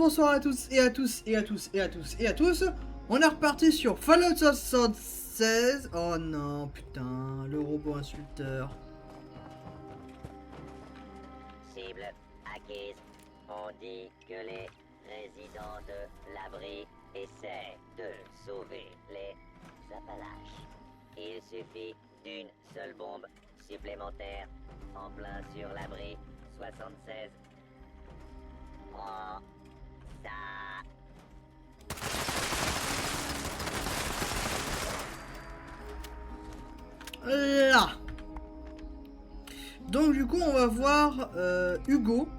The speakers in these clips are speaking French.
bonsoir à tous et à tous et à tous et à tous et à tous. On est reparti sur Fallout 76. Oh non, putain, le robot insulteur. Cible acquise. On dit que les résidents de l'abri essaient de sauver les Appalaches. Il suffit d'une seule bombe supplémentaire en plein sur l'abri 76. Prends ça. Là. Donc du coup, on va voir Hugo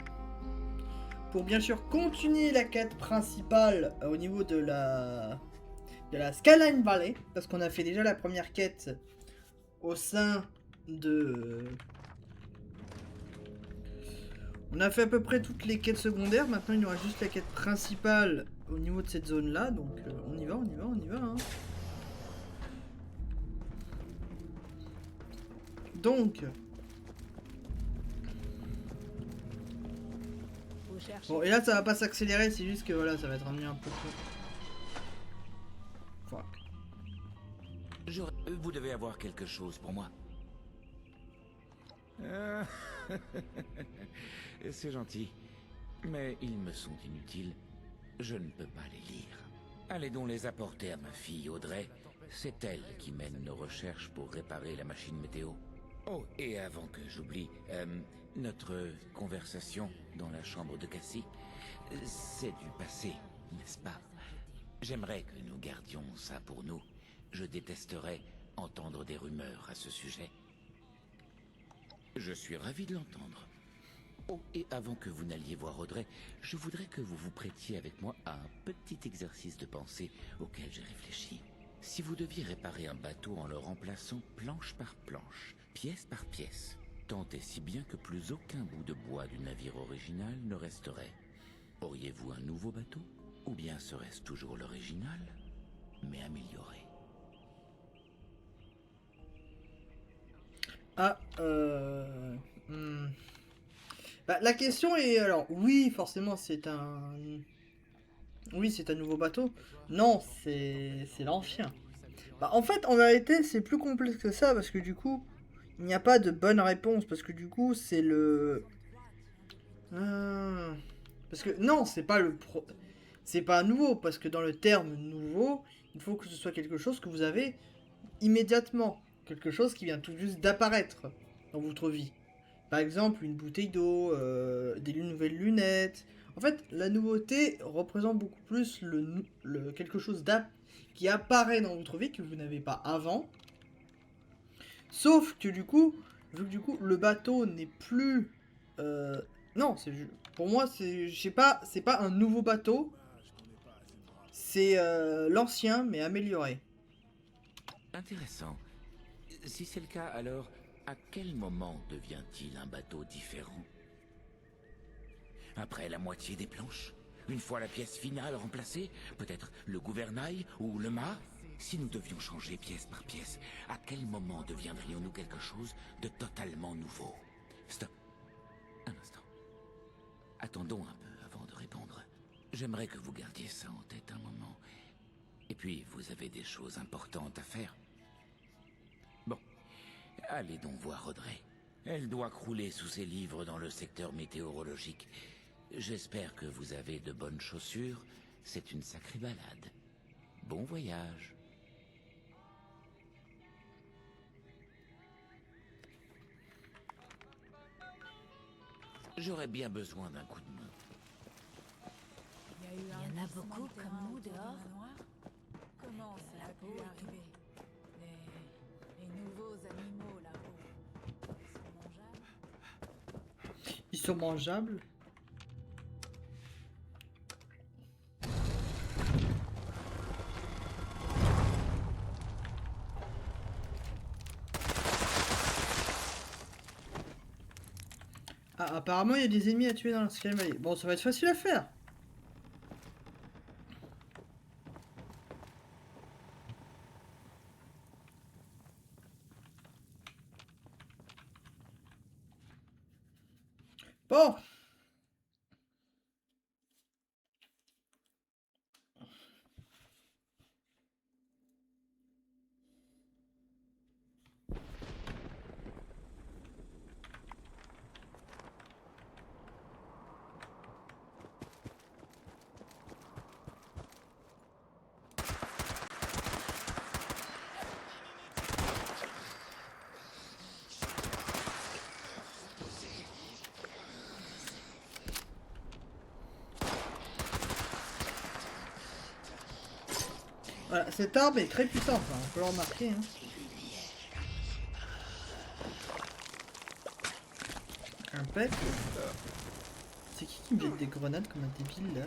pour bien sûr continuer la quête principale au niveau de la Skyline Valley, parce qu'on a fait déjà la première quête au sein de... On a fait à peu près toutes les quêtes secondaires, maintenant il y aura juste la quête principale au niveau de cette zone là, donc on y va, on y va, on y va. Hein. Donc... Bon, et là ça va pas s'accélérer, c'est juste que voilà, ça va être un peu trop. Fuck. Vous devez avoir quelque chose pour moi. C'est gentil, mais ils me sont inutiles. Je ne peux pas les lire. Allez donc les apporter à ma fille Audrey. C'est elle qui mène nos recherches pour réparer la machine météo. Oh, et avant que j'oublie, notre conversation dans la chambre de Cassie, c'est du passé, n'est-ce pas? J'aimerais que nous gardions ça pour nous. Je détesterais entendre des rumeurs à ce sujet. Je suis ravi de l'entendre. Oh, et avant que vous n'alliez voir Audrey, je voudrais que vous vous prêtiez avec moi à un petit exercice de pensée auquel j'ai réfléchi. Si vous deviez réparer un bateau en le remplaçant planche par planche, pièce par pièce, tant et si bien que plus aucun bout de bois du navire original ne resterait, auriez-vous un nouveau bateau? Ou bien serait-ce toujours l'original, mais amélioré? Ah, Bah, la question est alors oui, forcément c'est un. Oui, c'est un nouveau bateau. Non, c'est l'ancien. Bah, en fait, en vérité, c'est plus complexe que ça parce que du coup, il n'y a pas de bonne réponse parce que du coup, c'est le. Parce que non, c'est pas le pro. C'est pas nouveau parce que dans le terme nouveau, il faut que ce soit quelque chose que vous avez immédiatement, quelque chose qui vient tout juste d'apparaître dans votre vie. Par exemple, une bouteille d'eau, des nouvelles lunettes. En fait, la nouveauté représente beaucoup plus quelque chose qui apparaît dans votre vie que vous n'avez pas avant. Sauf que du coup, vu que du coup le bateau n'est plus, non, pour moi c'est pas un nouveau bateau, c'est l'ancien mais amélioré. Intéressant. Si c'est le cas, alors, à quel moment devient-il un bateau différent? Après la moitié des planches? Une fois la pièce finale remplacée? Peut-être le gouvernail ou le mât? Si nous devions changer pièce par pièce, à quel moment deviendrions-nous quelque chose de totalement nouveau? Stop. Un instant. Attendons un peu avant de répondre. J'aimerais que vous gardiez ça en tête un moment. Et puis, vous avez des choses importantes à faire. Bon, allez donc voir Audrey. Elle doit crouler sous ses livres dans le secteur météorologique. J'espère que vous avez de bonnes chaussures. C'est une sacrée balade. Bon voyage. J'aurais bien besoin d'un coup de main. Il y en a beaucoup comme nous dehors. Comment ça a pu arriver? Les nouveaux animaux là-haut, ils sont mangeables? Ils sont mangeables. Ah, apparemment il y a des ennemis à tuer dans la Sky Valley. Bon, ça va être facile à faire. Bon. Voilà, cette arme est très puissante, hein, on peut le remarquer. Hein. Impec. C'est qui me jette des grenades comme un débile là?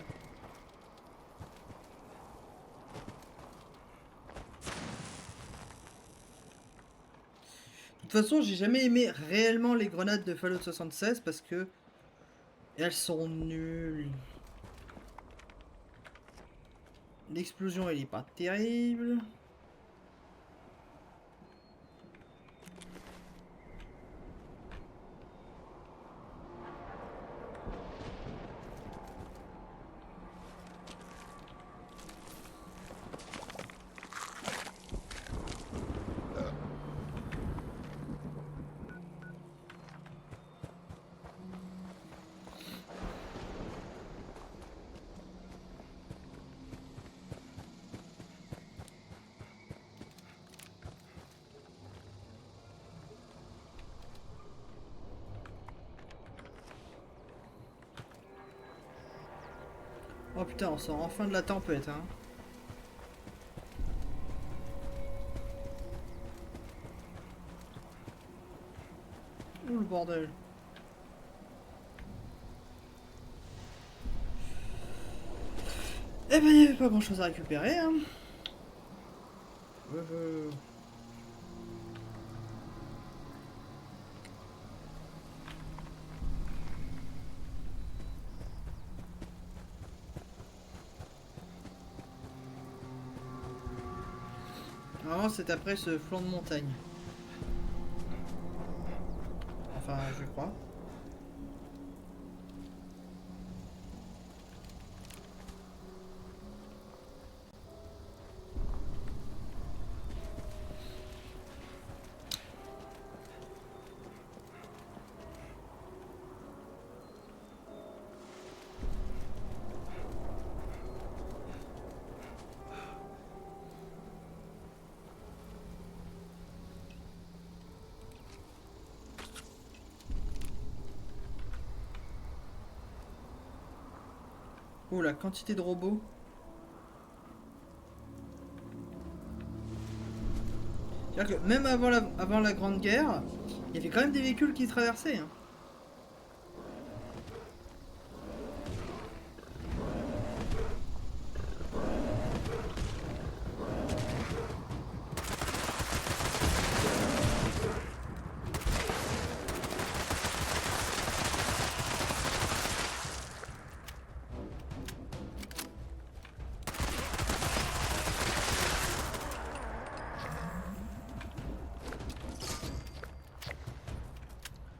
De toute façon, j'ai jamais aimé réellement les grenades de Fallout 76 parce que elles sont nulles. L'explosion elle est pas terrible. Oh putain, on sort enfin de la tempête, hein. Ouh le bordel. Eh ben, il n'y avait pas grand chose à récupérer, hein. Normalement, c'est après ce flanc de montagne. Enfin, je crois. Oh, la quantité de robots. C'est-à-dire que même avant la Grande Guerre, il y avait quand même des véhicules qui traversaient. Hein.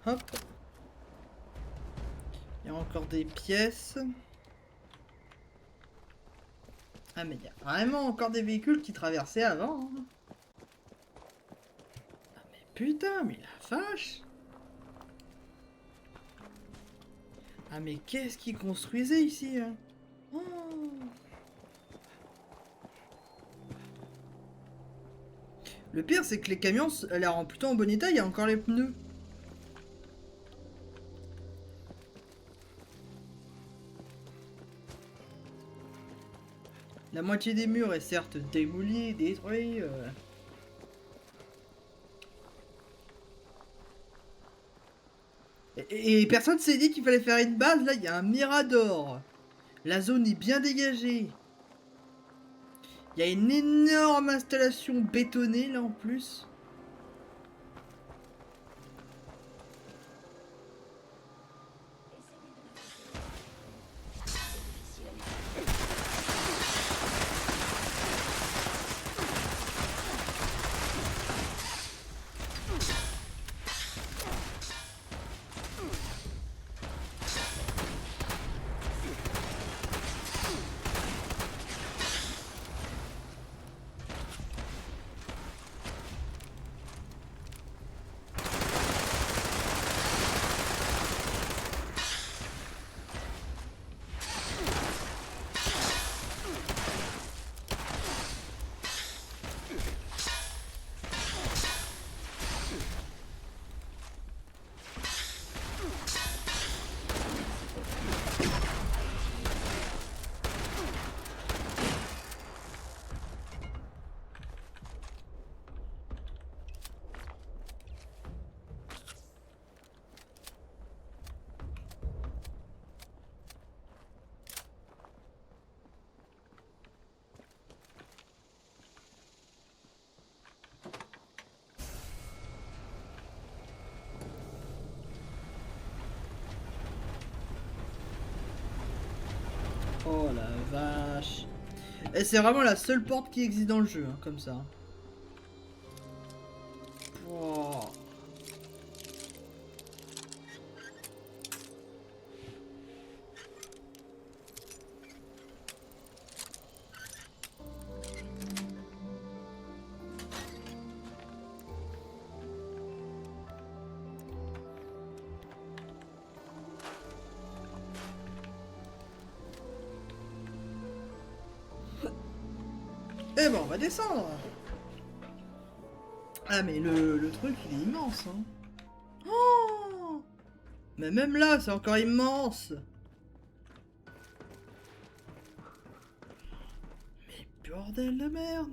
Hop. Il y a encore des pièces. Ah mais il y a vraiment encore des véhicules qui traversaient avant. Hein. Ah mais putain, mais la vache. Ah mais qu'est-ce qu'ils construisaient ici hein. Oh. Le pire c'est que les camions, elle les rend plutôt en bon état, il y a encore les pneus. La moitié des murs est certes démolie, détruit. Et personne s'est dit qu'il fallait faire une base. Là, il y a un mirador. La zone est bien dégagée. Il y a une énorme installation bétonnée là en plus. Oh la vache. Et c'est vraiment la seule porte qui existe dans le jeu, hein, comme ça. Oh. Eh ben, on va descendre. Ah, mais le truc, il est immense, hein. Oh, mais même là, c'est encore immense. Mais bordel de merde.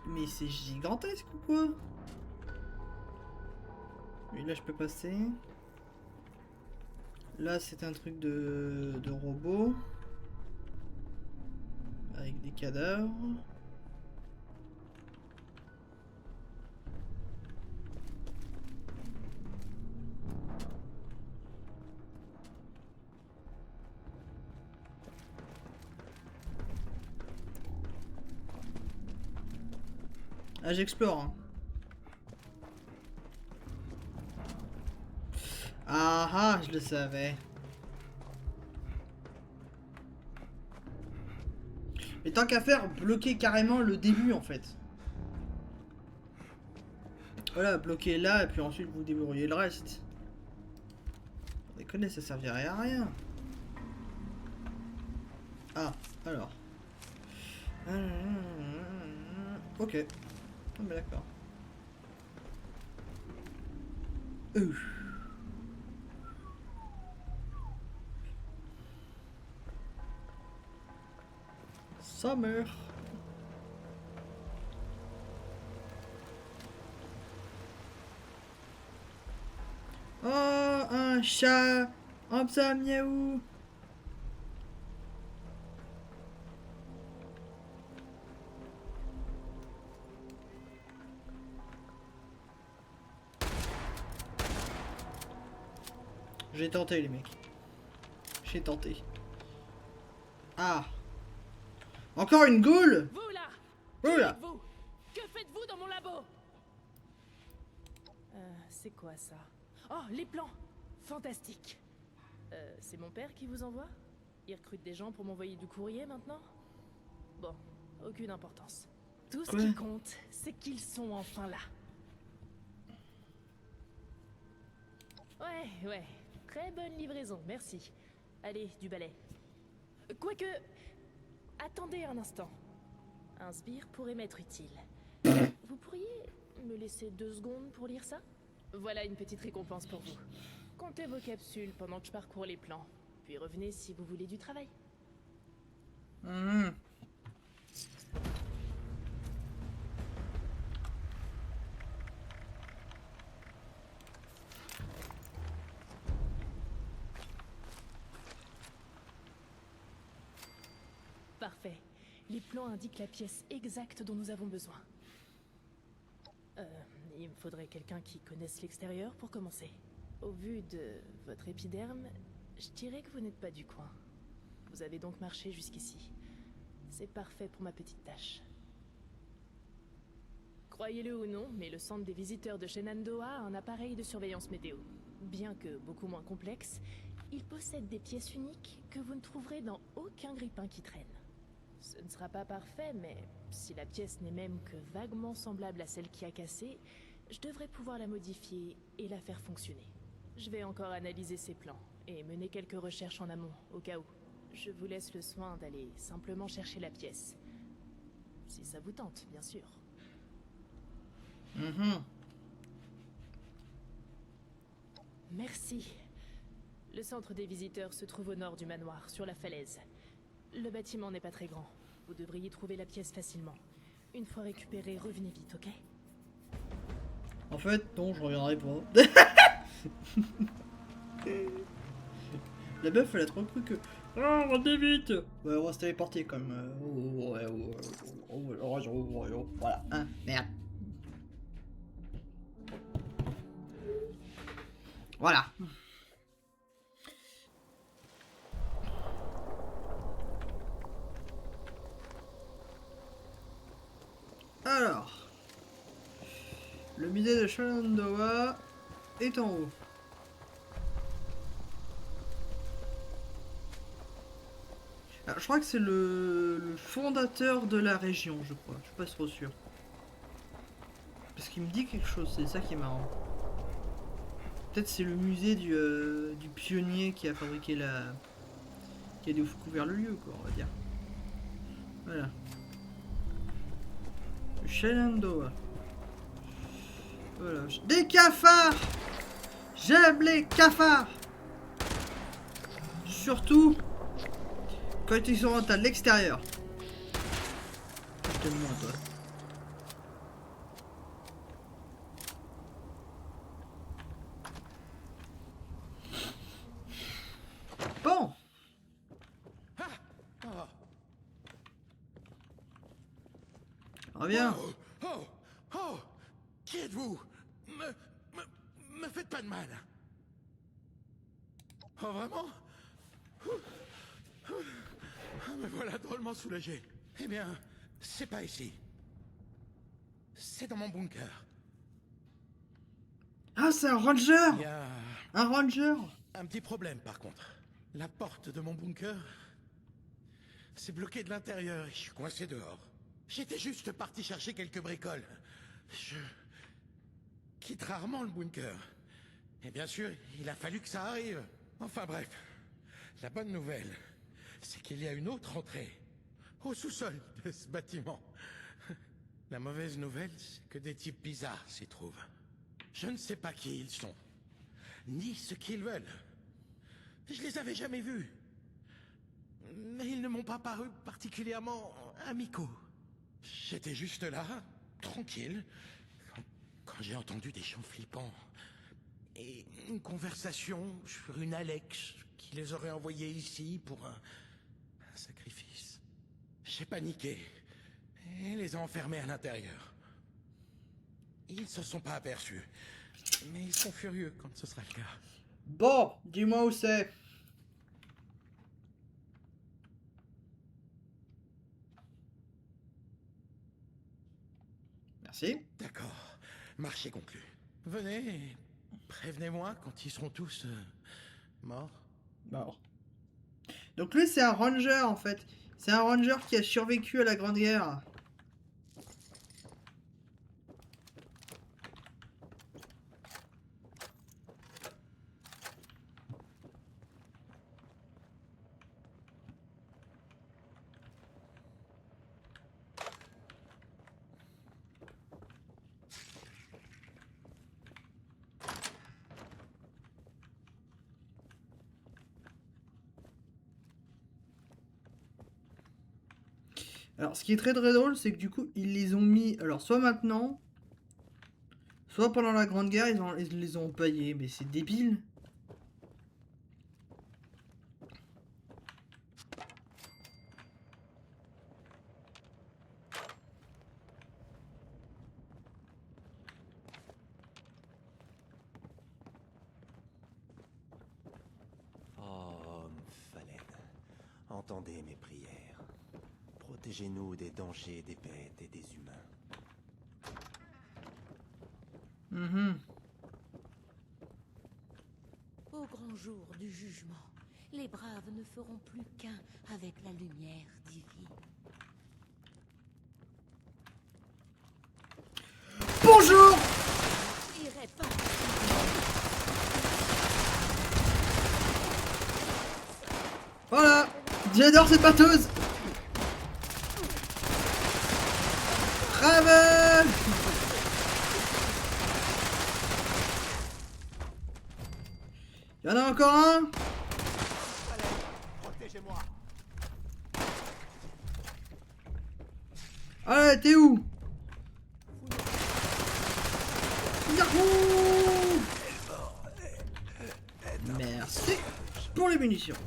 Mais c'est gigantesque ou quoi? Oui, là, je peux passer. Là, c'est un truc de robot. Avec des cadavres. Ah, j'explore. Hein. Ah ah, je le savais. Mais tant qu'à faire, bloquer carrément le début en fait. Voilà, bloquer là et puis ensuite vous débrouillez le reste. Vous déconnez, ça servirait à rien. Ah, alors. Ok. Ah, mais d'accord. Summer. Oh, un chat. Un psa miaou. J'ai tenté les mecs. J'ai tenté. Ah. Encore une goule. Vous là! Oh là. Vous! Que faites-vous dans mon labo? C'est quoi ça? Oh, les plans! Fantastique! C'est mon père qui vous envoie? Il recrute des gens pour m'envoyer du courrier maintenant? Bon, aucune importance. Tout ce qui compte, c'est qu'ils sont enfin là. Ouais, très bonne livraison, merci. Allez, du balai. Quoique... Attendez un instant. Un sbire pourrait m'être utile. Vous pourriez me laisser 2 secondes pour lire ça? Voilà une petite récompense pour vous. Comptez vos capsules pendant que je parcours les plans. Puis revenez si vous voulez du travail. Parfait. Les plans indiquent la pièce exacte dont nous avons besoin. Il me faudrait quelqu'un qui connaisse l'extérieur pour commencer. Au vu de votre épiderme, je dirais que vous n'êtes pas du coin. Vous avez donc marché jusqu'ici. C'est parfait pour ma petite tâche. Croyez-le ou non, mais le centre des visiteurs de Shenandoah a un appareil de surveillance météo. Bien que beaucoup moins complexe, il possède des pièces uniques que vous ne trouverez dans aucun grippin qui traîne. Ce ne sera pas parfait, mais si la pièce n'est même que vaguement semblable à celle qui a cassé, je devrais pouvoir la modifier et la faire fonctionner. Je vais encore analyser ces plans et mener quelques recherches en amont, au cas où. Je vous laisse le soin d'aller simplement chercher la pièce. Si ça vous tente, bien sûr. Merci. Le centre des visiteurs se trouve au nord du manoir, sur la falaise. Le bâtiment n'est pas très grand. Vous devriez trouver la pièce facilement. Une fois récupérée, revenez vite, ok? En fait, non, je reviendrai pas. La meuf, elle a trop cru que... Oh, revenez vite. Ouais, on va se téléporter comme... Voilà, hein, merde. Voilà. Alors, le musée de Shenandoah est en haut. Alors, je crois que c'est le fondateur de la région, je crois. Je suis pas trop sûr. Parce qu'il me dit quelque chose, c'est ça qui est marrant. Peut-être c'est le musée du pionnier qui a fabriqué la... qui a découvert le lieu, quoi, on va dire. Voilà. Shenandoah. Voilà. Des cafards! J'aime les cafards! Surtout quand ils sont à l'extérieur. Je t'aime moins, toi. Bon. Reviens. Oh, oh, oh, qui êtes-vous? Me faites pas de mal. Oh, vraiment? Me voilà drôlement soulagé. Eh bien, c'est pas ici. C'est dans mon bunker. Ah, c'est un ranger! Il y a Un ranger! un petit problème, par contre. La porte de mon bunker s'est bloquée de l'intérieur et je suis coincé dehors. J'étais juste parti chercher quelques bricoles. Je quitte rarement le bunker. Et bien sûr, il a fallu que ça arrive. Enfin bref, la bonne nouvelle, c'est qu'il y a une autre entrée au sous-sol de ce bâtiment. La mauvaise nouvelle, c'est que des types bizarres s'y trouvent. Je ne sais pas qui ils sont, ni ce qu'ils veulent. Je les avais jamais vus. Mais ils ne m'ont pas paru particulièrement amicaux. J'étais juste là, tranquille, quand j'ai entendu des chants flippants. Et une conversation sur une Alex qui les aurait envoyés ici pour un sacrifice. J'ai paniqué et les ai enfermés à l'intérieur. Ils se sont pas aperçus, mais ils sont furieux quand ce sera le cas. Bon, dis-moi où c'est. Merci. D'accord, marché conclu. Venez et prévenez-moi quand ils seront tous morts. Mort. Donc lui, c'est un ranger, en fait. C'est un ranger qui a survécu à la Grande Guerre. Alors, ce qui est très drôle, c'est que du coup, ils les ont mis... Alors, soit maintenant, soit pendant la Grande Guerre, ils les ont payés. Mais c'est débile. Oh, Phalène, entendez mes prières. Protégez-nous des dangers des bêtes et des humains. Au grand jour du jugement, les braves ne feront plus qu'un avec la lumière divine. Bonjour! J'irai pas. Voilà! J'adore cette batteuse! Ravel! Y'en a encore un? Protégez-moi! Allez, t'es où? Yahoo! Merci pour les munitions.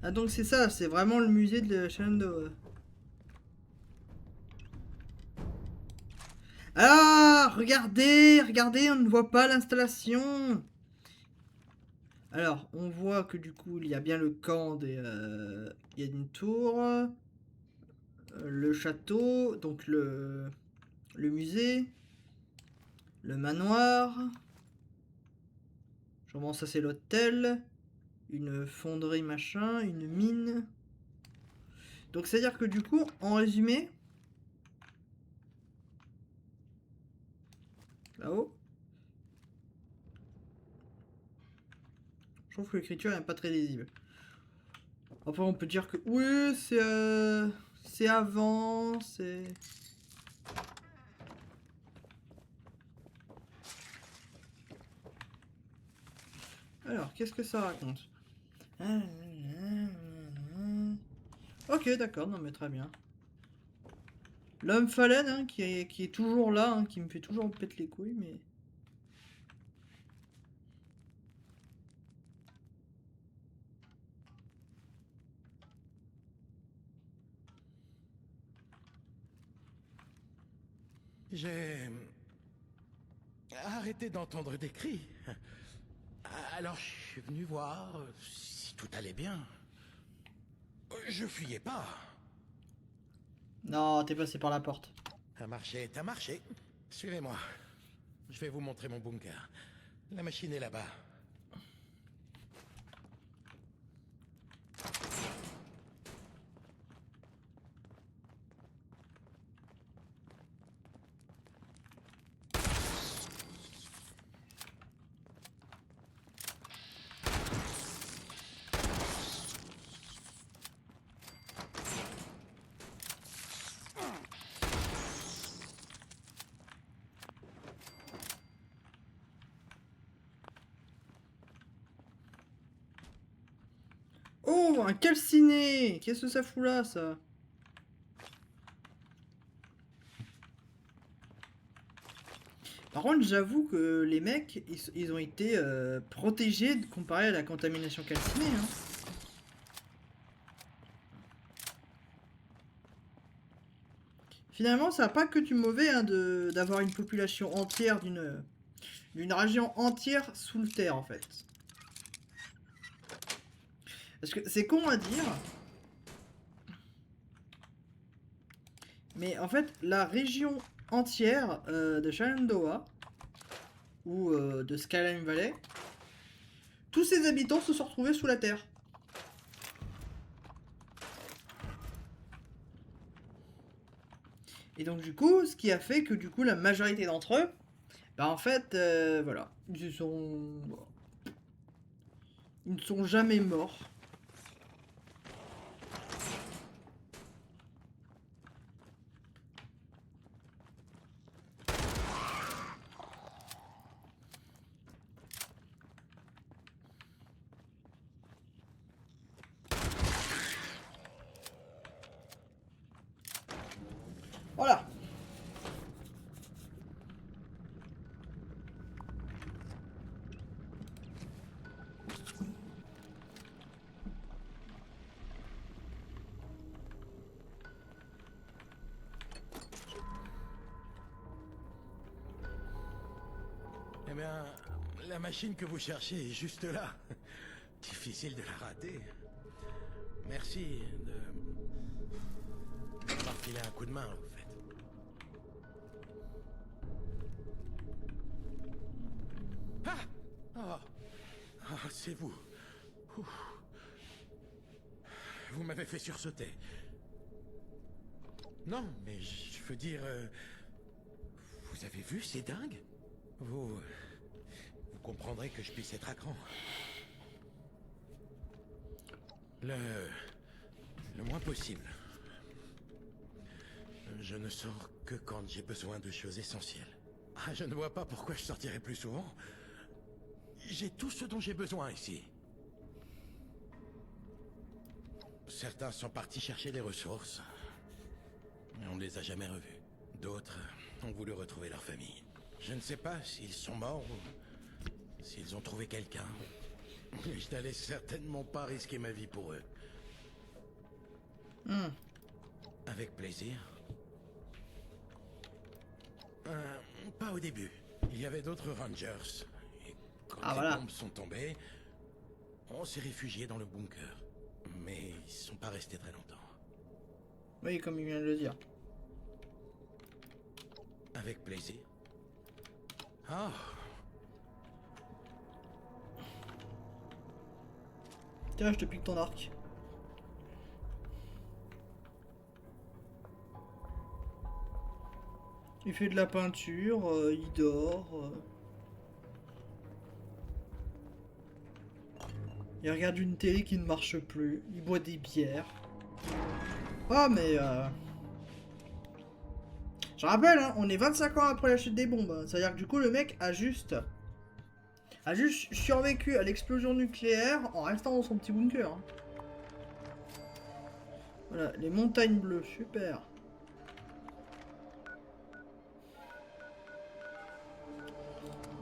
Ah donc c'est ça, c'est vraiment le musée de Shenandoah. Ah, regardez, regardez, on ne voit pas l'installation. Alors, on voit que du coup, il y a bien le camp des... il y a une tour. le château, donc le musée, le manoir. Genre, ça c'est l'hôtel, une fonderie machin, une mine. Donc c'est-à-dire que du coup, en résumé, là-haut, je trouve que l'écriture n'est pas très lisible. Après on peut dire que oui, c'est avant, c'est... Alors, qu'est-ce que ça raconte? Ok, d'accord, non mais très bien. L'homme Fallen, hein, qui est toujours là, hein, qui me fait toujours péter les couilles, mais... J'ai arrêté d'entendre des cris. Alors je suis venu voir si tout allait bien. Je fuyais pas. Non, t'es passé par la porte. Un marché est un marché. Suivez-moi. Je vais vous montrer mon bunker. La machine est là-bas. Oh, un calciné! Qu'est-ce que ça fout là, ça? Par contre, j'avoue que les mecs, ils ont été protégés comparé à la contamination calcinée, hein. Finalement, ça n'a pas que du mauvais, hein, d'avoir une population entière d'une région entière sous le terre, en fait. Parce que c'est con à dire, mais en fait, la région entière de Shenandoah, ou de Skyline Valley, tous ses habitants se sont retrouvés sous la terre. Et donc du coup, ce qui a fait que du coup, la majorité d'entre eux, bah en fait, voilà, ils ne sont jamais morts. Voilà. Eh bien, la machine que vous cherchez est juste là. Difficile de la rater. Merci de m'avoir filé un coup de main, au fait. Ah! Oh, oh c'est vous. Ouf. Vous m'avez fait sursauter. Non, mais je veux dire... vous avez vu, c'est dingue. Vous comprendrez que je puisse être à cran. Le moins possible. Je ne sors que quand j'ai besoin de choses essentielles. Ah, je ne vois pas pourquoi je sortirais plus souvent. J'ai tout ce dont j'ai besoin ici. Certains sont partis chercher des ressources. Mais on ne les a jamais revus. D'autres ont voulu retrouver leur famille. Je ne sais pas s'ils sont morts ou s'ils ont trouvé quelqu'un. Je n'allais certainement pas risquer ma vie pour eux. Avec plaisir. Pas au début. Il y avait d'autres Rangers. Et quand les bombes sont tombées, on s'est réfugiés dans le bunker. Mais ils sont pas restés très longtemps. Oui, comme il vient de le dire. Avec plaisir. Ah, Tiens, je te pique ton arc. Il fait de la peinture, il dort. Il regarde une télé qui ne marche plus. Il boit des bières. Ah, mais... Je rappelle, hein, on est 25 ans après la chute des bombes. C'est-à-dire que du coup, le mec a juste survécu à l'explosion nucléaire en restant dans son petit bunker. Hein. Voilà, les montagnes bleues, super.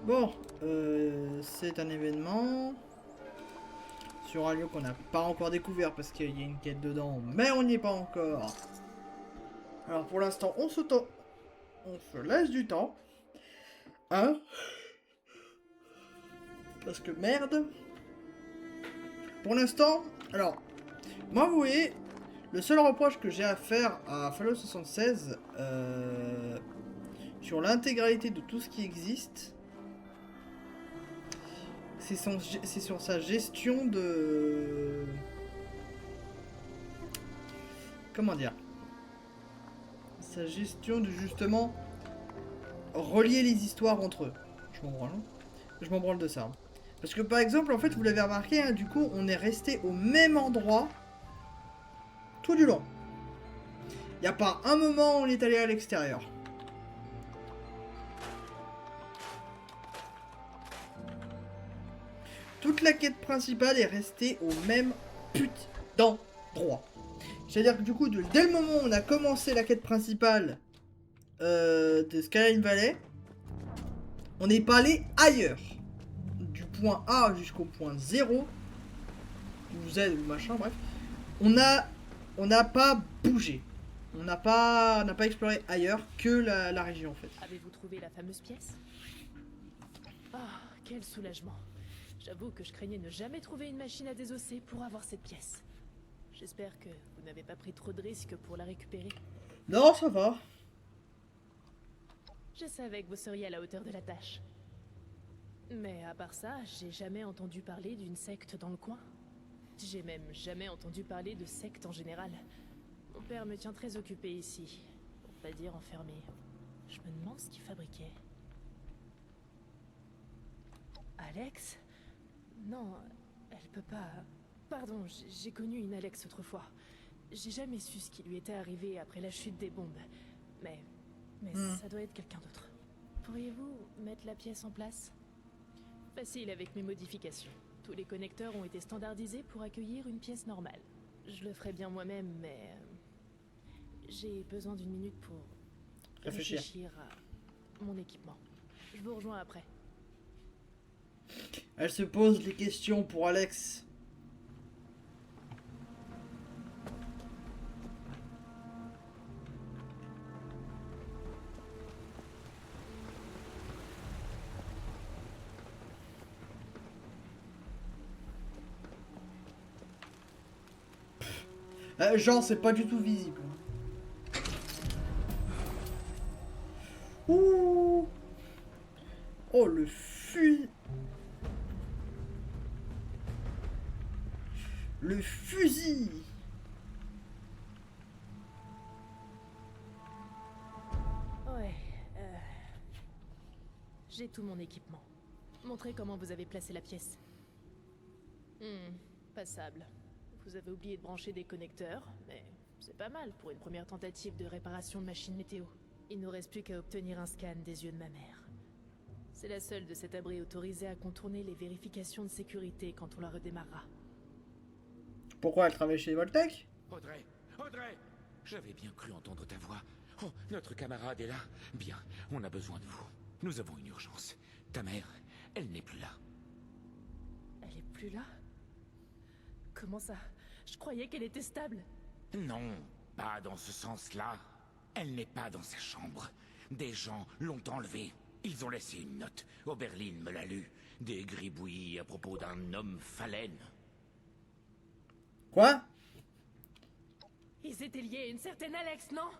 Bon, c'est un événement sur un lieu qu'on n'a pas encore découvert parce qu'il y a une quête dedans, mais on n'y est pas encore. Alors pour l'instant, on se laisse du temps. Hein? Parce que merde. Pour l'instant, alors, moi vous voyez, le seul reproche que j'ai à faire à Fallout 76 sur l'intégralité de tout ce qui existe, c'est sur sa gestion de... Comment dire? Sa gestion de justement relier les histoires entre eux. Je m'en branle de ça. Parce que par exemple, en fait, vous l'avez remarqué, hein, du coup, on est resté au même endroit tout du long. Il n'y a pas un moment où on est allé à l'extérieur. Toute la quête principale est restée au même putain d'endroit. C'est-à-dire que du coup, dès le moment où on a commencé la quête principale de Skyline Valley, on n'est pas allé ailleurs. Du point A jusqu'au point 0, ou Z ou machin, bref. On n'a pas bougé. On n'a pas exploré ailleurs que la région en fait. Avez-vous trouvé la fameuse pièce? Ah, quel soulagement. J'avoue que je craignais ne jamais trouver une machine à désosser pour avoir cette pièce. J'espère que vous n'avez pas pris trop de risques pour la récupérer. Non, ça va. Je savais que vous seriez à la hauteur de la tâche. Mais à part ça, j'ai jamais entendu parler d'une secte dans le coin. J'ai même jamais entendu parler de secte en général. Mon père me tient très occupé ici, pour pas dire enfermé. Je me demande ce qu'il fabriquait. Alex? Non, elle peut pas... Pardon, j'ai connu une Alex autrefois. J'ai jamais su ce qui lui était arrivé après la chute des bombes. Mais ça doit être quelqu'un d'autre. Pourriez-vous mettre la pièce en place? Facile avec mes modifications. Tous les connecteurs ont été standardisés pour accueillir une pièce normale. Je le ferai bien moi-même, mais... j'ai besoin d'une minute pour réfléchir à mon équipement. Je vous rejoins après. Elle se pose des questions pour Alex. Genre, c'est pas du tout visible. Ouh. Oh, le fusil. Le fusil. Ouais, j'ai tout mon équipement. Montrez comment vous avez placé la pièce. Passable. Vous avez oublié de brancher des connecteurs, mais c'est pas mal pour une première tentative de réparation de machine météo. Il nous reste plus qu'à obtenir un scan des yeux de ma mère. C'est la seule de cet abri autorisée à contourner les vérifications de sécurité quand on la redémarrera. Pourquoi elle travaille chez Voltec? Audrey! Audrey! J'avais bien cru entendre ta voix. Oh, notre camarade est là. Bien, on a besoin de vous. Nous avons une urgence. Ta mère, elle n'est plus là. Elle est plus là? Comment ça? Je croyais qu'elle était stable. Non, pas dans ce sens-là. Elle n'est pas dans sa chambre. Des gens l'ont enlevée. Ils ont laissé une note. Oberlin me l'a lu. Des gribouillis à propos d'un homme Fallen. Quoi? Ils Ils étaient liés à une certaine Alex, non?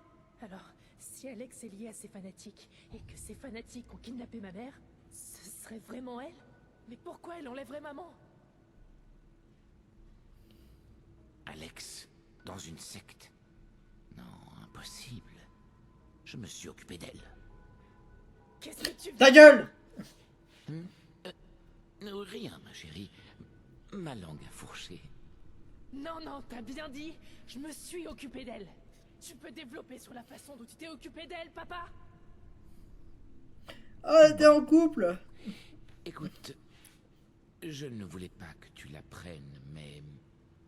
Alors, si Alex est liée à ces fanatiques, et que ces fanatiques ont kidnappé ma mère, ce serait vraiment elle? Mais pourquoi elle enlèverait maman? Alex, dans une secte? Non, impossible. Je me suis occupé d'elle. Qu'est-ce que tu... Ta gueule! Rien, ma chérie. Ma langue a fourché. Non, non, t'as bien dit, je me suis occupé d'elle. Tu peux développer sur la façon dont tu t'es occupé d'elle, papa? Ah, t'es en couple! Écoute, je ne voulais pas que tu la prennes, mais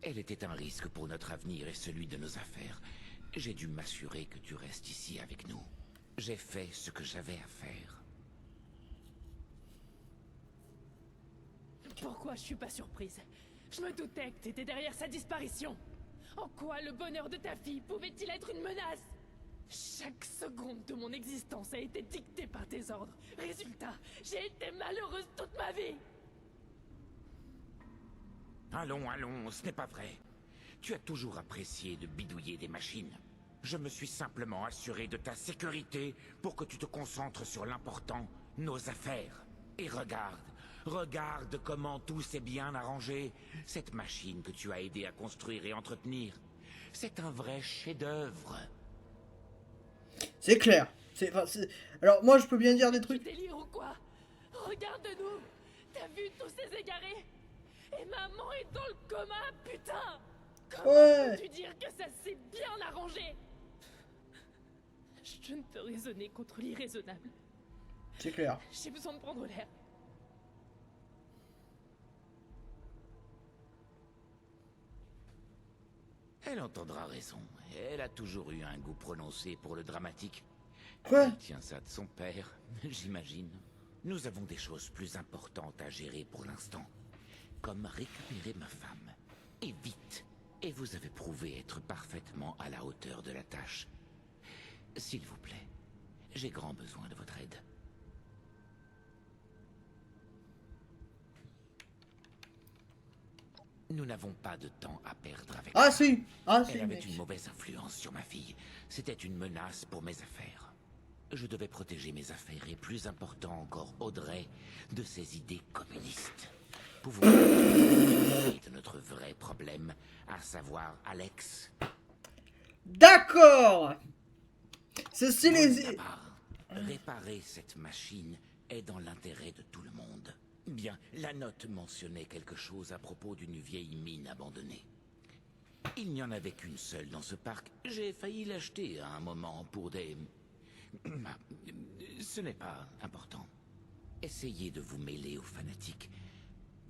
elle était un risque pour notre avenir et celui de nos affaires. J'ai dû m'assurer que tu restes ici avec nous. J'ai fait ce que j'avais à faire. Pourquoi je suis pas surprise? Je me doutais que t'étais derrière sa disparition. En quoi le bonheur de ta fille pouvait-il être une menace? Chaque seconde de mon existence a été dictée par tes ordres. Résultat, j'ai été malheureuse toute ma vie. Allons, allons, ce n'est pas vrai. Tu as toujours apprécié de bidouiller des machines. Je me suis simplement assuré de ta sécurité pour que tu te concentres sur l'important, nos affaires. Et regarde comment tout s'est bien arrangé. Cette machine que tu as aidé à construire et entretenir, c'est un vrai chef-d'œuvre. C'est clair. Alors, moi, je peux bien dire des Tu trucs. délires ou quoi? Regarde-nous. T'as vu tous ces égarés? Et maman est dans le coma, putain! Comment Ouais. peux-tu dire que ça s'est bien arrangé? Je ne peux raisonner contre l'irraisonnable. C'est clair. J'ai besoin de prendre l'air. Elle entendra raison. Elle a toujours eu un goût prononcé pour le dramatique. Quoi? Elle tient ça de son père, j'imagine. Nous avons des choses plus importantes à gérer pour l'instant. Comme récupérer ma femme. Et vite. Et vous avez prouvé être parfaitement à la hauteur de la tâche. S'il vous plaît, j'ai grand besoin de votre aide. Nous n'avons pas de temps à perdre avec Ah elle. si! Ah si, Elle avait mec. une mauvaise influence sur ma fille. C'était une menace pour mes affaires. Je devais protéger mes affaires et, plus important encore, Audrey, de ses idées communistes. Pouvons-nous parler de notre vrai problème, à savoir Alex? D'accord! Ceci Pour ma les... part, réparer cette machine est dans l'intérêt de tout le monde. Bien, la note mentionnait quelque chose à propos d'une vieille mine abandonnée. Il n'y en avait qu'une seule dans ce parc. J'ai failli l'acheter à un moment pour des... Ce n'est pas important. Essayez de vous mêler aux fanatiques.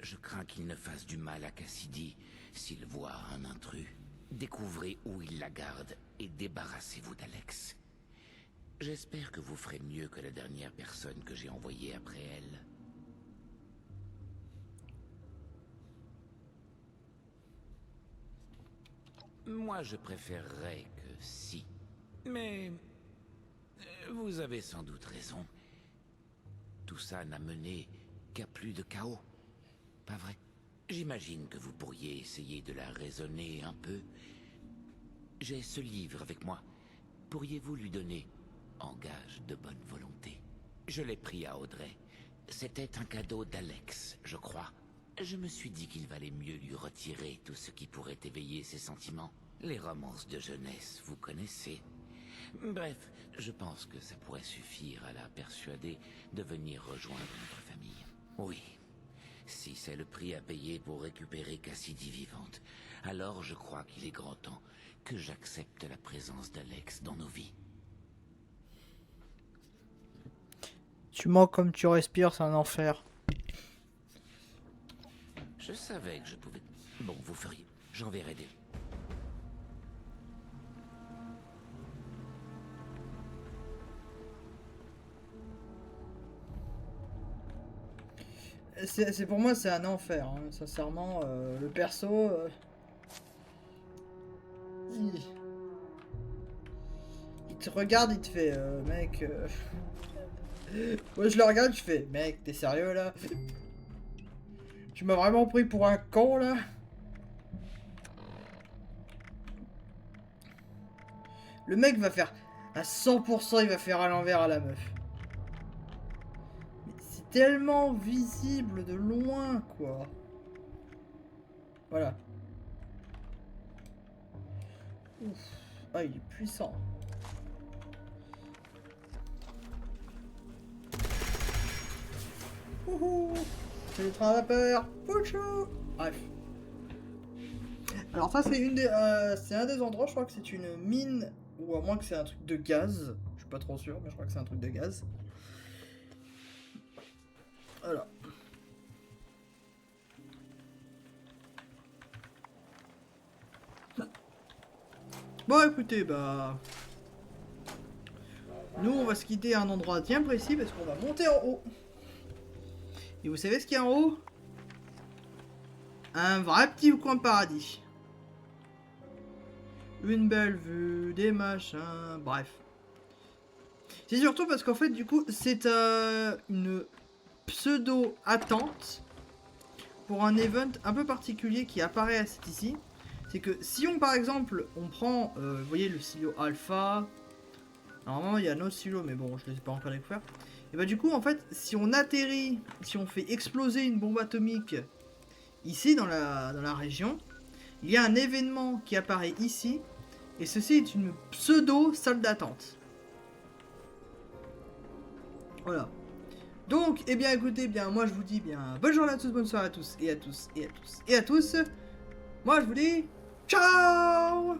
Je crains qu'ils ne fassent du mal à Cassidy s'ils voient un intrus. Découvrez où ils la gardent et débarrassez-vous d'Alex. J'espère que vous ferez mieux que la dernière personne que j'ai envoyée après elle. Moi, je préférerais que si. Mais... vous avez sans doute raison. Tout ça n'a mené qu'à plus de chaos. Pas vrai? J'imagine que vous pourriez essayer de la raisonner un peu. J'ai ce livre avec moi. Pourriez-vous lui donner en gage de bonne volonté? Je l'ai pris à Audrey. C'était un cadeau d'Alex, je crois. Je me suis dit qu'il valait mieux lui retirer tout ce qui pourrait éveiller ses sentiments. Les romances de jeunesse, vous connaissez. Bref, je pense que ça pourrait suffire à la persuader de venir rejoindre notre famille. Oui, si c'est le prix à payer pour récupérer Cassidy vivante, alors je crois qu'il est grand temps que j'accepte la présence d'Alex dans nos vies. Tu mens comme tu respires, c'est un enfer. Je savais que je pouvais... Bon, vous feriez. J'enverrai des... C'est pour moi, c'est un enfer, hein. Sincèrement, le perso... il te regarde, il te fait, mec... Moi je le regarde, je fais, mec, t'es sérieux là? Tu m'as vraiment pris pour un con là? Le mec va faire... À 100%, il va faire à l'envers à la meuf. Mais c'est tellement visible de loin, quoi. Voilà. Ouf. Ah, il est puissant. Wouhou. C'est le train à vapeur. Pouchou. Bref. Alors ça c'est c'est un des endroits, je crois que c'est une mine, ou à moins que c'est un truc de gaz. Je suis pas trop sûr, mais je crois que c'est un truc de gaz. Voilà. Bon écoutez, bah... Nous on va se quitter à un endroit bien précis parce qu'on va monter en haut. Et vous savez ce qu'il y a en haut? Un vrai petit coin de paradis. Une belle vue, des machins, bref. C'est surtout parce qu'en fait, du coup, c'est une pseudo-attente pour un event un peu particulier qui apparaît ici. C'est que si on, par exemple, on prend, vous voyez, le silo alpha. Normalement, il y a un autre silo, mais bon, je ne les ai pas encore découvert. Et bah du coup, en fait, si on atterrit, si on fait exploser une bombe atomique ici, dans la région, il y a un événement qui apparaît ici, et ceci est une pseudo-salle d'attente. Voilà. Donc, eh bien, écoutez, bien, moi je vous dis bien, bonne journée à tous, bonne soirée à tous, et à tous, et à tous, et à tous. Moi je vous dis, ciao!